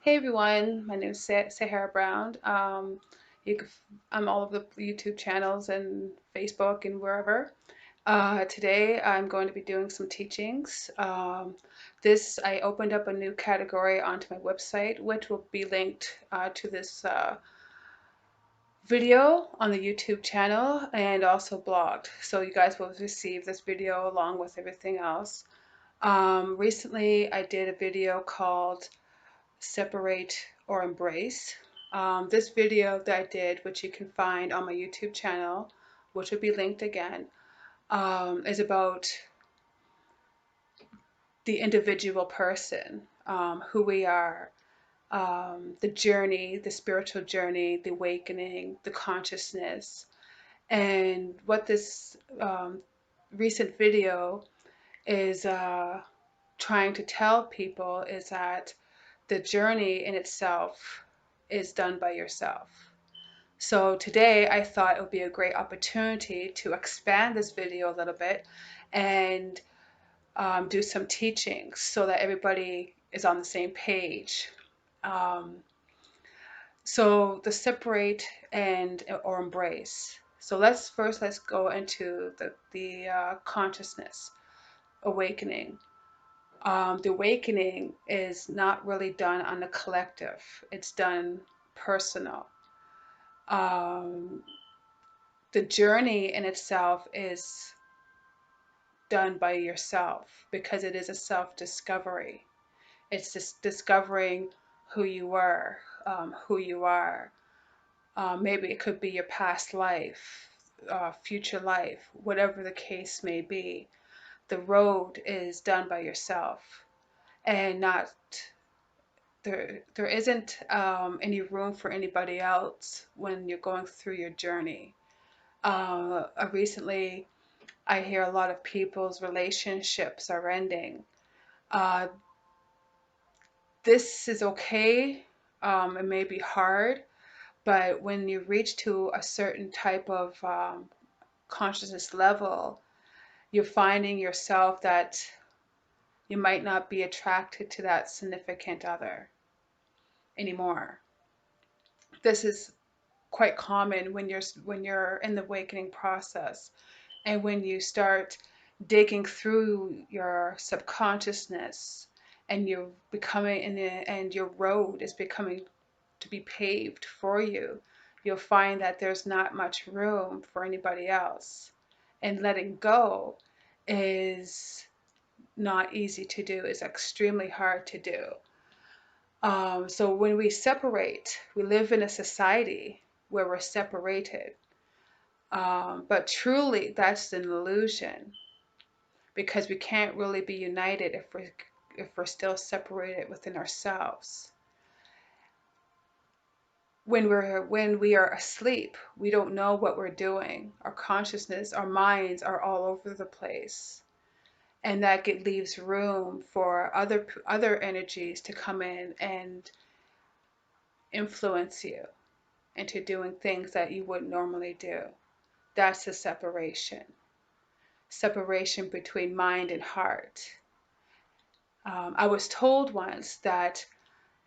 Hey everyone, my name is Sahara Brown. You can, I'm all over the YouTube channels and Facebook and wherever. Today I'm going to be doing some teachings. I opened up a new category onto my website, which will be linked to this video on the YouTube channel and also blogged. So you guys will receive this video along with everything else. Recently I did a video called Separate or Embrace. This video that I did, which you can find on my YouTube channel, which will be linked again, is about the individual person, who we are, the journey, the spiritual journey, the awakening, the consciousness. And what this recent video is trying to tell people is that the journey in itself is done by yourself. So today I thought it would be a great opportunity to expand this video a little bit and do some teachings so that everybody is on the same page. Um, so the separate and or embrace. So let's go into the consciousness awakening. The awakening is not really done on the collective. It's done personal. Um, the journey in itself is done by yourself because it is a self-discovery. It's just discovering who you were, who you are. Maybe it could be your past life, future life, whatever the case may be. The road is done by yourself and not there isn't any room for anybody else when you're going through your journey. Recently, I hear a lot of people's relationships are ending. Uh, this is okay. It may be hard, but when you reach to a certain type of consciousness level, you're finding yourself that you might not be attracted to that significant other anymore. This is quite common when you're in the awakening process and when you start digging through your subconsciousness and you're becoming and your road is becoming to be paved for you, you'll find that there's not much room for anybody else, and letting go is not easy to do. It's extremely hard to do. So when we separate, we live in a society where we're separated. But truly, that's an illusion because we can't really be united if we're still separated within ourselves. When we are asleep, we don't know what we're doing. Our consciousness, our minds are all over the place, and leaves room for other energies to come in and influence you into doing things that you wouldn't normally do. That's the separation between mind and heart. I was told once that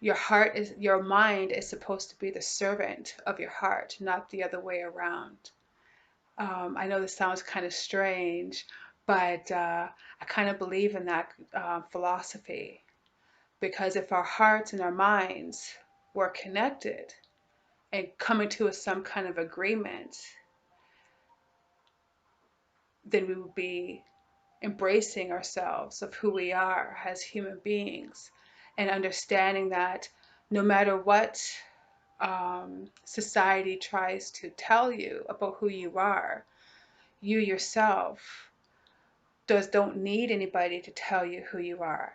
your mind is supposed to be the servant of your heart, not the other way around. I know this sounds kind of strange, but I kind of believe in that philosophy because if our hearts and our minds were connected and coming to some kind of agreement, then we would be embracing ourselves of who we are as human beings and understanding that no matter what society tries to tell you about who you are, you yourself don't need anybody to tell you who you are.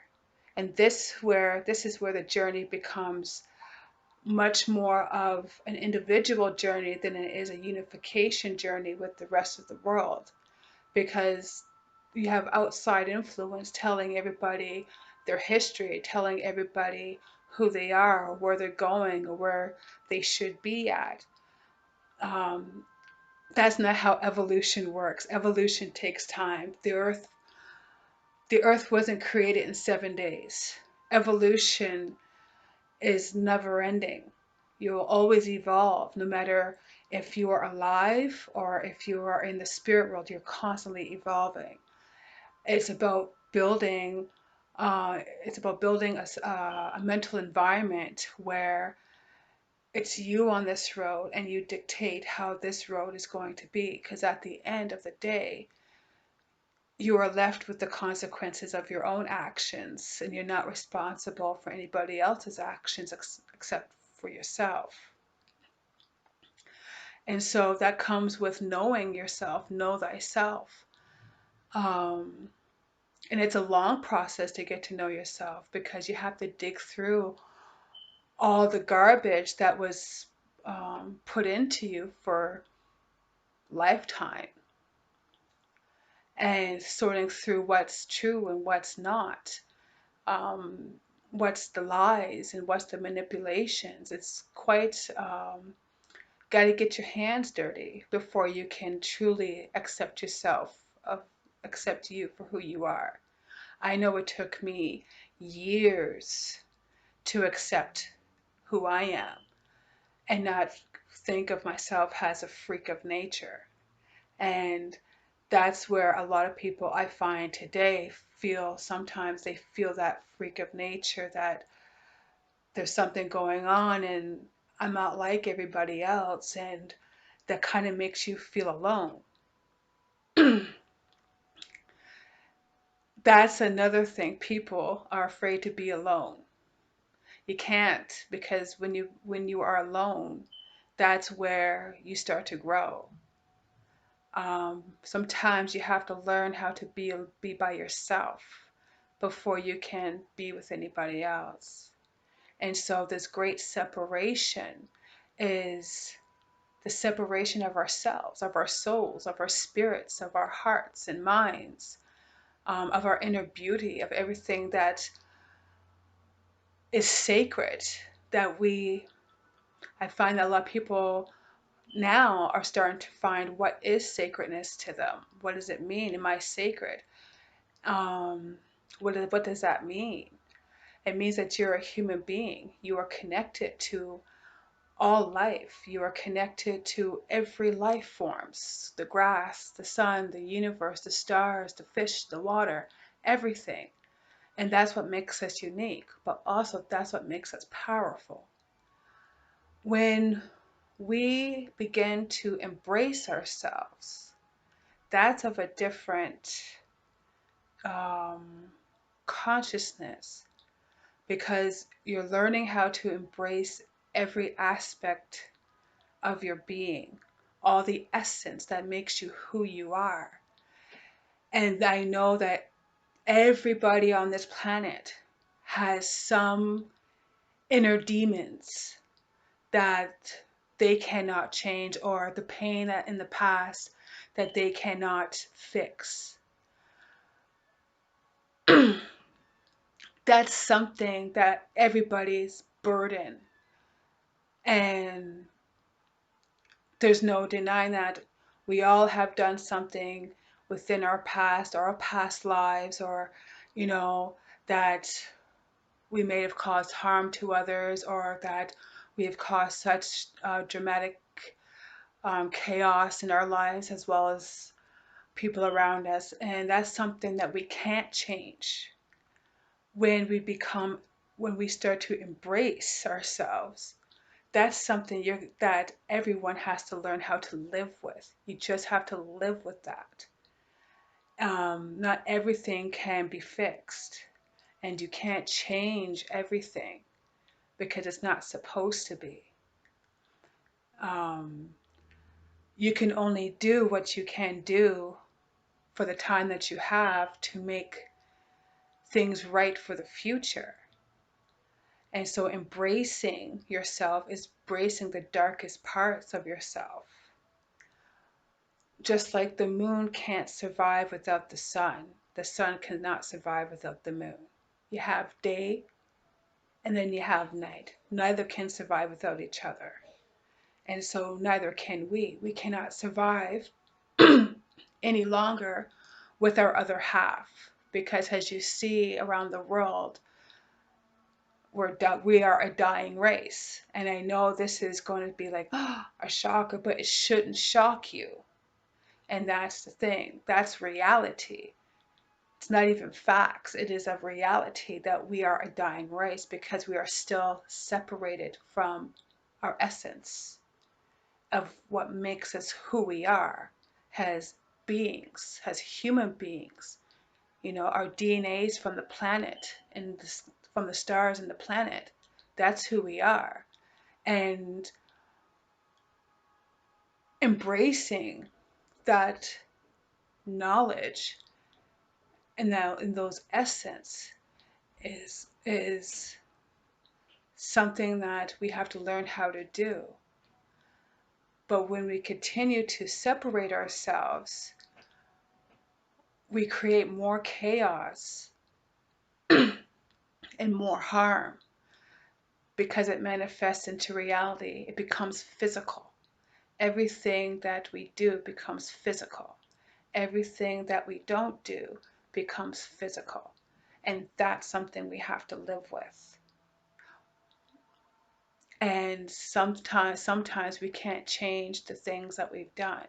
And this is where the journey becomes much more of an individual journey than it is a unification journey with the rest of the world, because you have outside influence telling everybody their history, telling everybody who they are, or where they're going, or where they should be at. Um, that's not how evolution works. Evolution takes time. The earth wasn't created in 7 days. Evolution is never ending. You'll always evolve, no matter if you are alive or if you are in the spirit world, you're constantly evolving. It's about building. It's about building a mental environment where it's you on this road and you dictate how this road is going to be. Because at the end of the day, you are left with the consequences of your own actions, and you're not responsible for anybody else's actions except for yourself. And so that comes with knowing yourself, know thyself. Um, and it's a long process to get to know yourself because you have to dig through all the garbage that was put into you for lifetime and sorting through what's true and what's not, um, what's the lies and what's the manipulations. It's quite, got to get your hands dirty before you can truly accept yourself, accept you for who you are. I know it took me years to accept who I am and not think of myself as a freak of nature. And that's where a lot of people I find today feel, sometimes they feel that freak of nature, that there's something going on and I'm not like everybody else. And that kind of makes you feel alone. That's another thing. People are afraid to be alone. You can't, because when you are alone, that's where you start to grow. Sometimes you have to learn how to be by yourself before you can be with anybody else. And so this great separation is the separation of ourselves, of our souls, of our spirits, of our hearts and minds, of our inner beauty, of everything that is sacred. That I find that a lot of people now are starting to find what is sacredness to them. What does it mean? Am I sacred? Um, what does that mean? It means that you're a human being. You are connected to all life. You are connected to every life forms, the grass, the sun, the universe, the stars, the fish, the water, everything. And that's what makes us unique, but also that's what makes us powerful. When we begin to embrace ourselves, that's of a different um, consciousness, because you're learning how to embrace every aspect of your being, all the essence that makes you who you are. And I know that everybody on this planet has some inner demons that they cannot change, or the pain that in the past that they cannot fix. That's something that everybody's burden. And there's no denying that we all have done something within our past or our past lives, or, you know, that we may have caused harm to others, or that we have caused such dramatic chaos in our lives as well as people around us. And that's something that we can't change. When we become, when we start to embrace ourselves, that's something that everyone has to learn how to live with. You just have to live with that. Not everything can be fixed, and you can't change everything because it's not supposed to be. Um, you can only do what you can do for the time that you have to make things right for the future. And so embracing yourself is embracing the darkest parts of yourself. Just like the moon can't survive without the sun cannot survive without the moon. You have day and then you have night. Neither can survive without each other. And so neither can we. We cannot survive any longer with our other half. Because as you see around the world, we are a dying race. And I know this is going to be like a shocker, but it shouldn't shock you. And that's the thing. That's reality. It's not even facts. It is a reality that we are a dying race because we are still separated from our essence of what makes us who we are as beings, as human beings. Our DNA's from the planet and from the stars and the planet. That's who we are. And embracing that knowledge and now in those essence is something that we have to learn how to do. But when we continue to separate ourselves, we create more chaos and more harm because it manifests into reality. It becomes physical. Everything that we do becomes physical. Everything that we don't do becomes physical. And that's something we have to live with. And sometimes we can't change the things that we've done.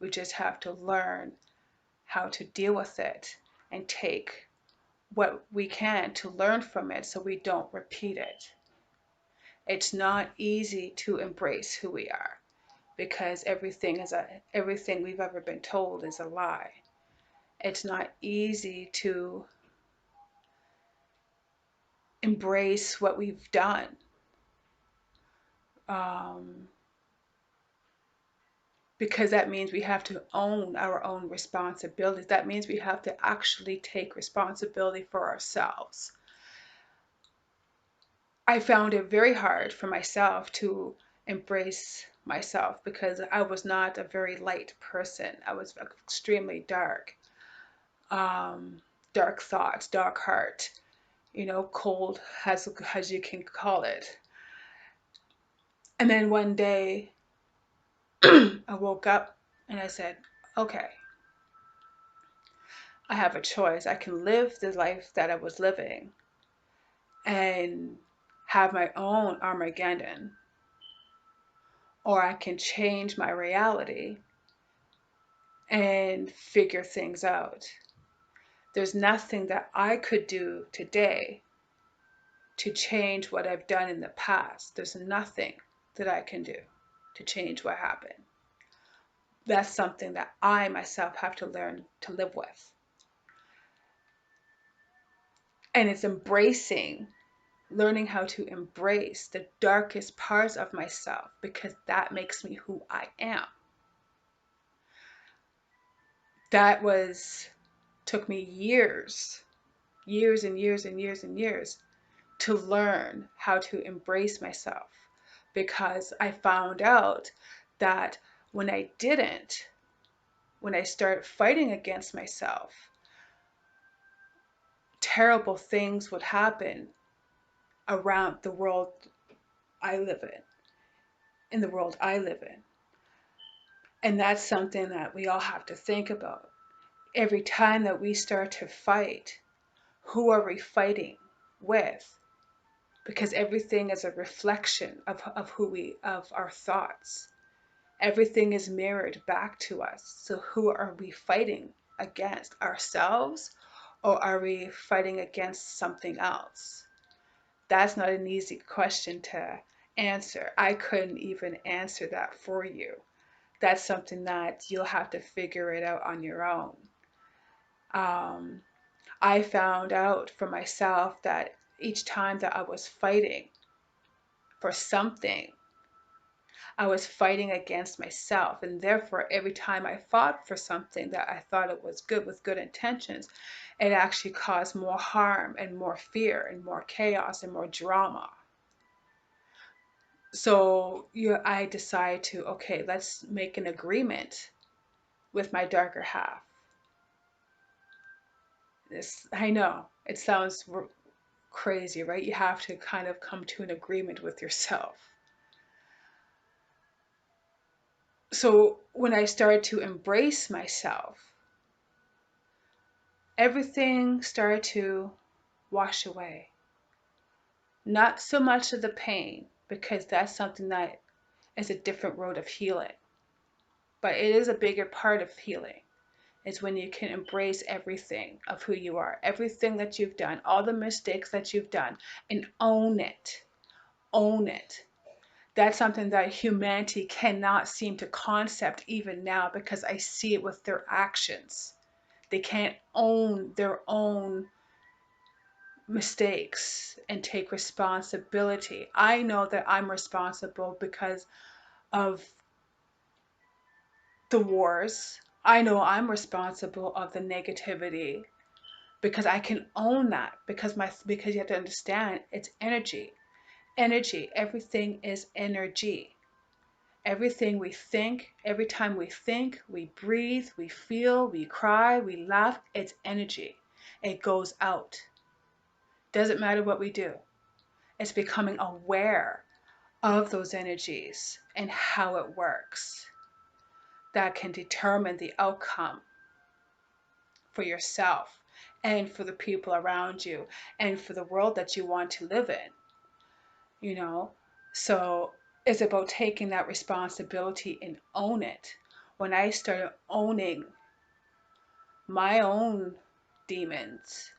We just have to learn how to deal with it and take what we can to learn from it so we don't repeat it. It's not easy to embrace who we are because everything we've ever been told is a lie. It's not easy to embrace what we've done. Because that means we have to own our own responsibilities. That means we have to actually take responsibility for ourselves. I found it very hard for myself to embrace myself because I was not a very light person. I was extremely dark. Dark thoughts, dark heart, cold as you can call it. And then one day I woke up and I said, okay, I have a choice. I can live the life that I was living and have my own Armageddon, or I can change my reality and figure things out. There's nothing that I could do today to change what I've done in the past. There's nothing that I can do to change what happened. That's something that I myself have to learn to live with. And it's learning how to embrace the darkest parts of myself because that makes me who I am. That took me years and years and years and years to learn how to embrace myself because I found out that when I started fighting against myself, terrible things would happen around the world I live in the world I live in. And that's something that we all have to think about. Every time that we start to fight, who are we fighting with? Because everything is a reflection of our thoughts. Everything is mirrored back to us. So who are we fighting against? Ourselves? Or are we fighting against something else? That's not an easy question to answer. I couldn't even answer that for you. That's something that you'll have to figure it out on your own. I found out for myself that each time that I was fighting for something, I was fighting against myself. And therefore, every time I fought for something that I thought it was good with good intentions, it actually caused more harm and more fear and more chaos and more drama. So I decided to, okay, let's make an agreement with my darker half. I know it sounds crazy, right? You have to kind of come to an agreement with yourself. So when I started to embrace myself, everything started to wash away. Not so much of the pain, because that's something that is a different road of healing. But it is a bigger part of healing. It's when you can embrace everything of who you are, everything that you've done, all the mistakes that you've done, and own it. Own it. That's something that humanity cannot seem to concept even now, because I see it with their actions. They can't own their own mistakes and take responsibility. I know that I'm responsible because of the wars. I know I'm responsible of the negativity, because I can own that, because you have to understand it's energy. Energy, everything is energy. Everything we think, every time we think, we breathe, we feel, we cry, we laugh, it's energy. It goes out. Doesn't matter what we do. It's becoming aware of those energies and how it works that can determine the outcome for yourself and for the people around you and for the world that you want to live in, you know? So it's about taking that responsibility and own it. When I started owning my own demons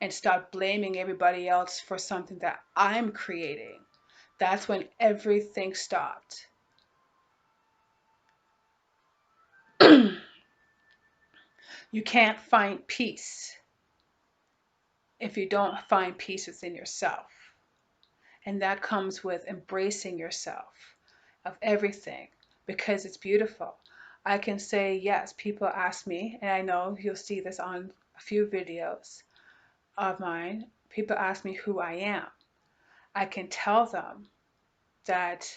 and start blaming everybody else for something that I'm creating, that's when everything stopped. You can't find peace if you don't find peace within yourself. And that comes with embracing yourself of everything, because it's beautiful. I can say, yes, people ask me, and I know you'll see this on a few videos of mine. People ask me who I am. I can tell them that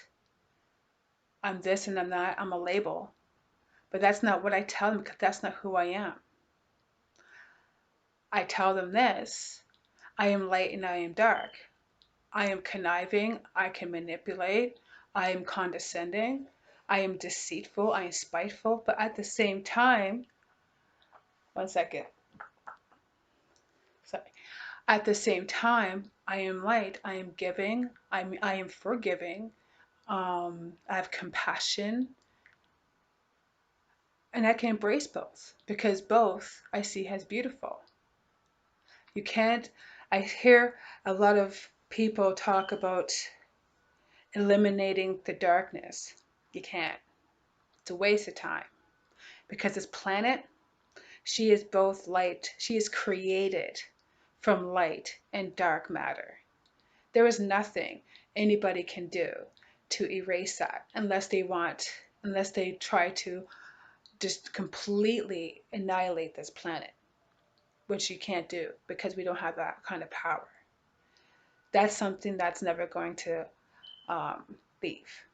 I'm this and I'm that, I'm a label. But that's not what I tell them, because that's not who I am. I tell them this: I am light and I am dark. I am conniving, I can manipulate, I am condescending, I am deceitful, I am spiteful, but at the same time, one second, sorry. At the same time, I am light, I am giving, I am forgiving, I have compassion, and I can embrace both, because both I see as beautiful. You can't, I hear a lot of people talk about eliminating the darkness. You can't. It's a waste of time, because this planet, she is both light, she is created from light and dark matter. There is nothing anybody can do to erase that, unless they try to just completely annihilate this planet, which you can't do, because we don't have that kind of power. That's something that's never going to leave.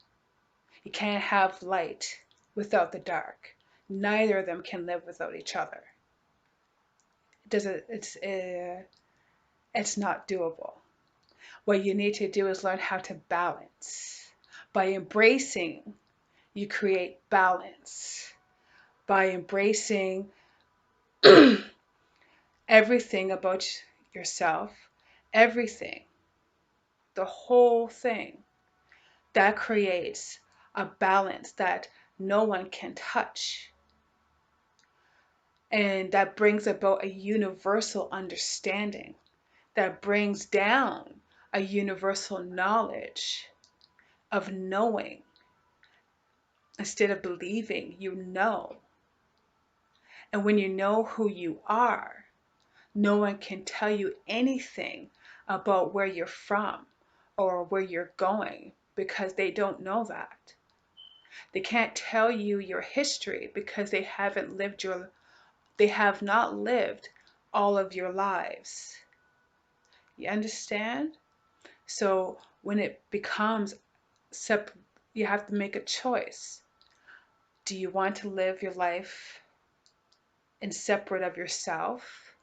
You can't have light without the dark. Neither of them can live without each other. It's not doable. What you need to do is learn how to balance. By embracing, you create balance. By embracing everything about yourself, everything, the whole thing, that creates a balance that no one can touch. And that brings about a universal understanding, that brings down a universal knowledge of knowing. Instead of believing, you know. And when you know who you are, no one can tell you anything about where you're from or where you're going, because they don't know that. They can't tell you your history, because they have not lived all of your lives. You understand? So when it becomes you have to make a choice. Do you want to live your life in separate of yourself?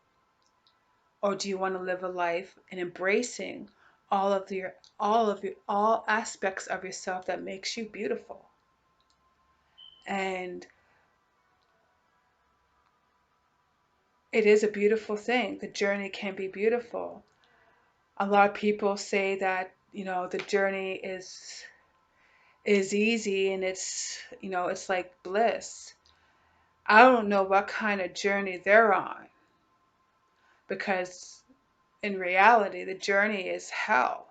Or do you want to live a life in embracing all aspects of yourself that makes you beautiful? And it is a beautiful thing. The journey can be beautiful. A lot of people say that, the journey is easy and it's like bliss. I don't know what kind of journey they're on, because in reality, the journey is hell,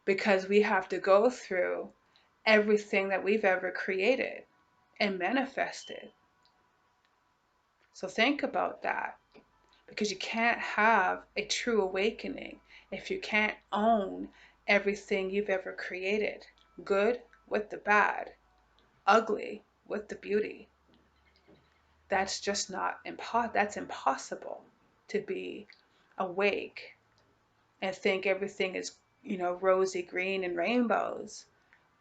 because we have to go through everything that we've ever created and manifested. So think about that, because you can't have a true awakening if you can't own everything you've ever created, good with the bad, ugly with the beauty. That's just not that's impossible, to be awake and think everything is, rosy green and rainbows,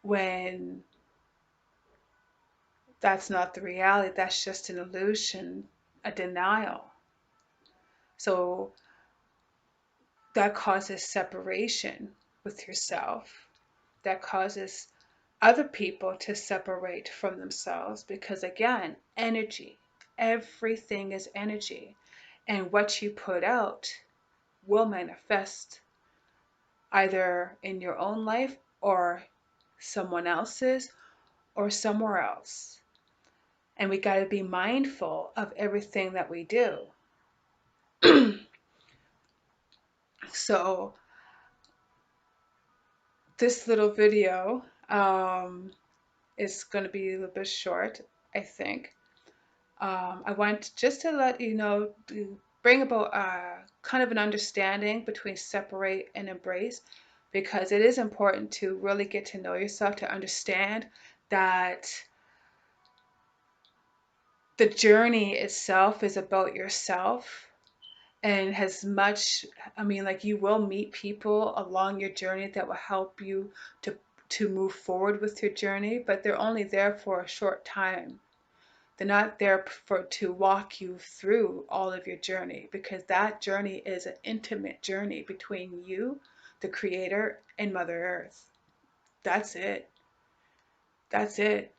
when that's not the reality. That's just an illusion, a denial. So that causes separation with yourself. That causes other people to separate from themselves, because again, energy, everything is energy. And what you put out will manifest either in your own life or someone else's or somewhere else. And we got to be mindful of everything that we do. So, this little video is going to be a little bit short, I think. I want just to let you know, to bring about kind of an understanding between separate and embrace, because it is important to really get to know yourself, to understand that the journey itself is about yourself, and has much, I mean, like, you will meet people along your journey that will help you to move forward with your journey, but they're only there for a short time. They're not there for to walk you through all of your journey, because that journey is an intimate journey between you, the creator, and Mother Earth. That's it. That's it.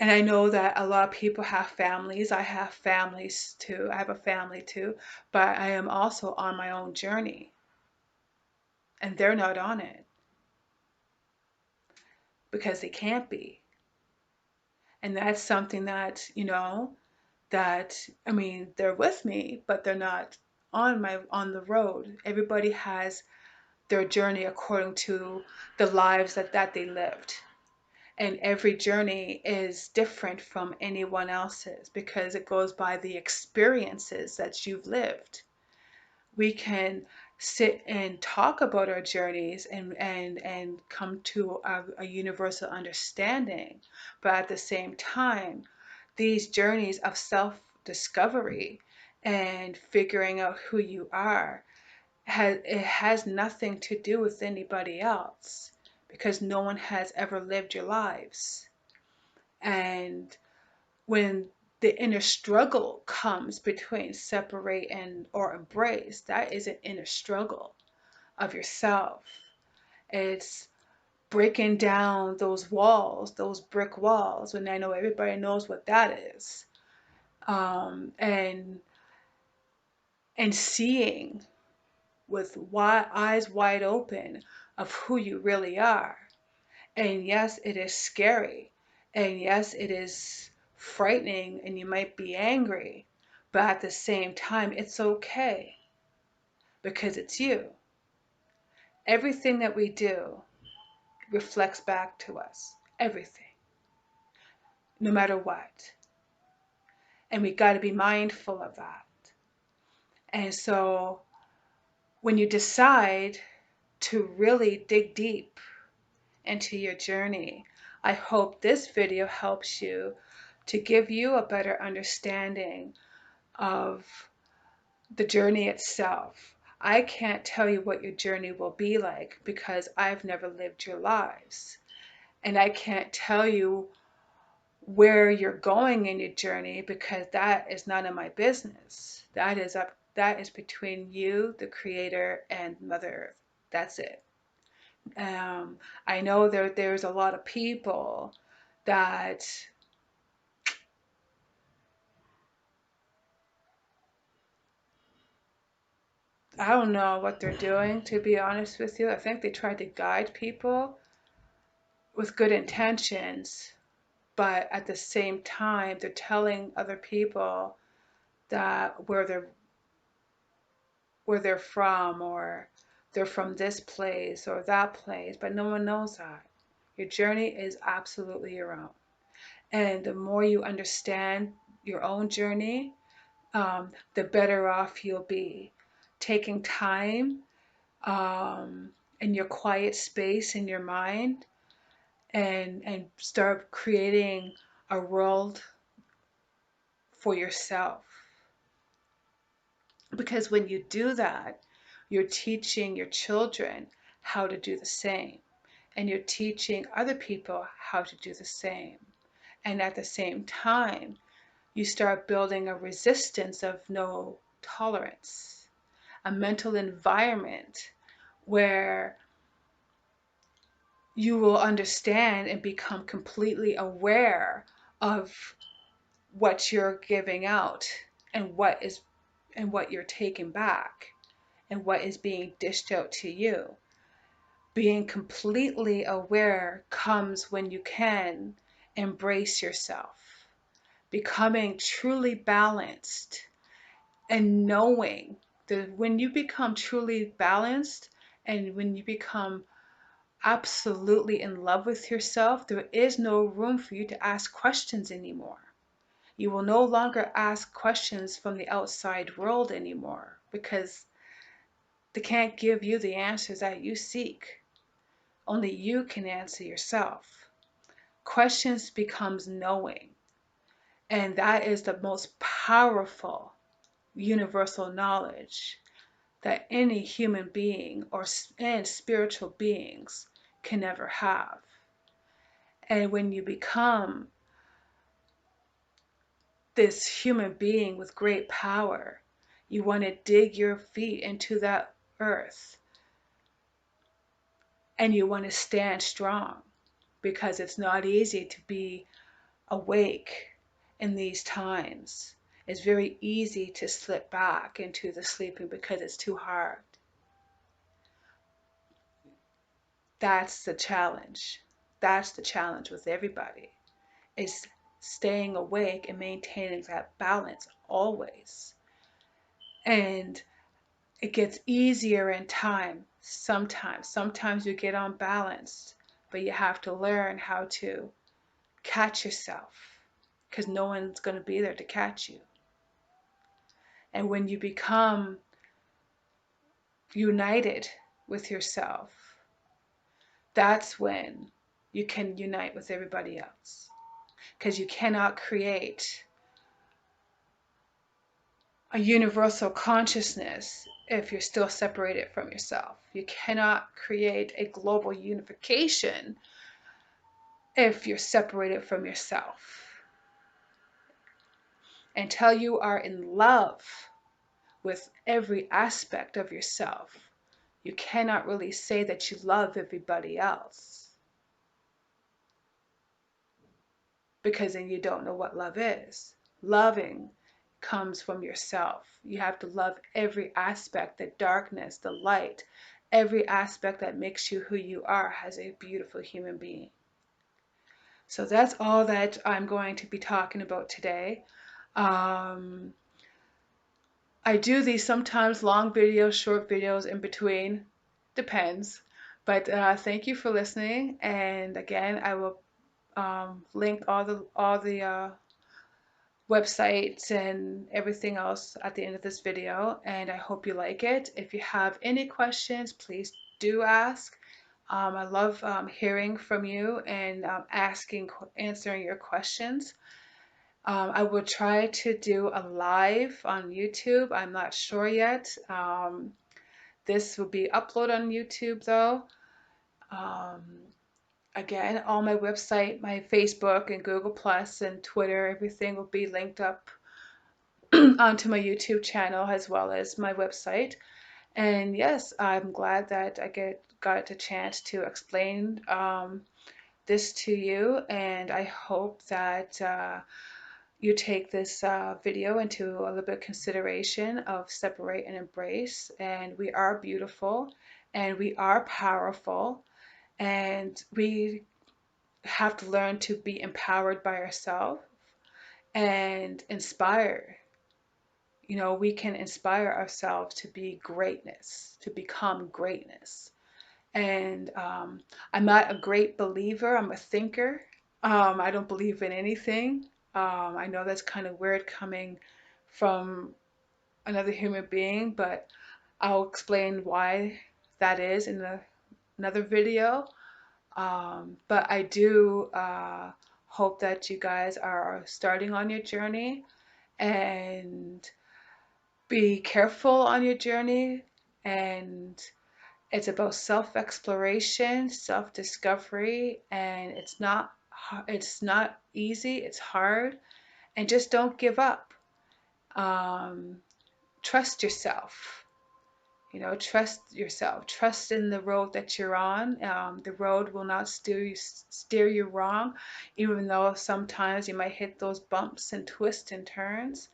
And I know that a lot of people have families. I have families too. I have a family too. But I am also on my own journey, and they're not on it because they can't be. And that's something that, I mean, they're with me, but they're not on the road. Everybody has their journey according to the lives that they lived. And every journey is different from anyone else's, because it goes by the experiences that you've lived. We can sit and talk about our journeys and come to a universal understanding, but at the same time, these journeys of self discovery and figuring out who you are, it has nothing to do with anybody else, because no one has ever lived your lives. And when the inner struggle comes between separate and or embrace, that is an inner struggle of yourself. It's breaking down those walls, those brick walls, and I know everybody knows what that is. And seeing with eyes wide open of who you really are. And yes, it is scary. And yes, it is frightening, and you might be angry. But at the same time, it's okay, because it's you. Everything that we do reflects back to us. Everything. No matter what. And we got to be mindful of that. And so when you decide to really dig deep into your journey, I hope this video helps you to give you a better understanding of the journey itself. I can't tell you what your journey will be like, because I've never lived your lives. And I can't tell you where you're going in your journey, because that is none of my business. That is between you, the creator, and Mother Earth. That's it. I know there's a lot of people that I don't know what they're doing, to be honest with you. I think they try to guide people with good intentions, but at the same time, they're telling other people that where they're from, or they're from this place or that place, but no one knows that. Your journey is absolutely your own. And the more you understand your own journey, the better off you'll be. Taking time in your quiet space in your mind, and start creating a world for yourself. Because when you do that, you're teaching your children how to do the same, and you're teaching other people how to do the same. And at the same time, you start building a resistance of no tolerance, a mental environment where you will understand and become completely aware of what you're giving out, and what you're taking back, and what is being dished out to you. Being completely aware comes when you can embrace yourself, becoming truly balanced, and knowing that when you become truly balanced, and when you become absolutely in love with yourself, there is no room for you to ask questions anymore. You will no longer ask questions from the outside world anymore, because they can't give you the answers that you seek. Only you can answer yourself. Questions becomes knowing, and that is the most powerful universal knowledge that any human being and spiritual beings can ever have. And when you become this human being with great power, you want to dig your feet into that earth, and you want to stand strong, because it's not easy to be awake in these times. It's very easy to slip back into the sleeping because it's too hard. That's the challenge. That's the challenge with everybody, is staying awake and maintaining that balance always. And it gets easier in time sometimes. Sometimes you get unbalanced, but you have to learn how to catch yourself, because no one's going to be there to catch you. And when you become united with yourself, that's when you can unite with everybody else. Because you cannot create a universal consciousness if you're still separated from yourself. You cannot create a global unification if you're separated from yourself. Until you are in love with every aspect of yourself, you cannot really say that you love everybody else, because then you don't know what love is. Loving comes from yourself. You have to love every aspect, the darkness, the light, every aspect that makes you who you are as a beautiful human being. So that's all that I'm going to be talking about today. Um, I do these sometimes long videos, short videos in between, depends. But thank you for listening. And again, I will link all the websites and everything else at the end of this video, and I hope you like it. If you have any questions, please do ask. I love hearing from you and answering your questions. I will try to do a live on YouTube. I'm not sure yet. This will be uploaded on YouTube though. Um, Again, all my website, my Facebook and Google Plus and Twitter, everything will be linked up onto my YouTube channel as well as my website. And yes, I'm glad that I got a chance to explain this to you, and I hope that you take this video into a little bit of consideration of separate and embrace. And we are beautiful and we are powerful, and we have to learn to be empowered by ourselves and inspire. You know, we can inspire ourselves to be greatness, to become greatness. And I'm not a great believer, I'm a thinker. I don't believe in anything. I know that's kind of weird coming from another human being, but I'll explain why that is in another video. But I do hope that you guys are starting on your journey, and be careful on your journey. And it's about self-exploration, self-discovery, and it's not easy, it's hard, and just don't give up. Um, Trust yourself. You know, trust yourself. Trust in the road that you're on. The road will not steer you wrong, even though sometimes you might hit those bumps and twists and turns.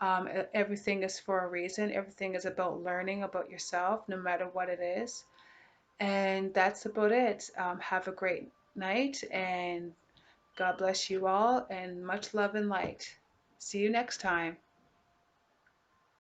Everything is for a reason. Everything is about learning about yourself, no matter what it is. And that's about it. Have a great night, and God bless you all, and much love and light. See you next time.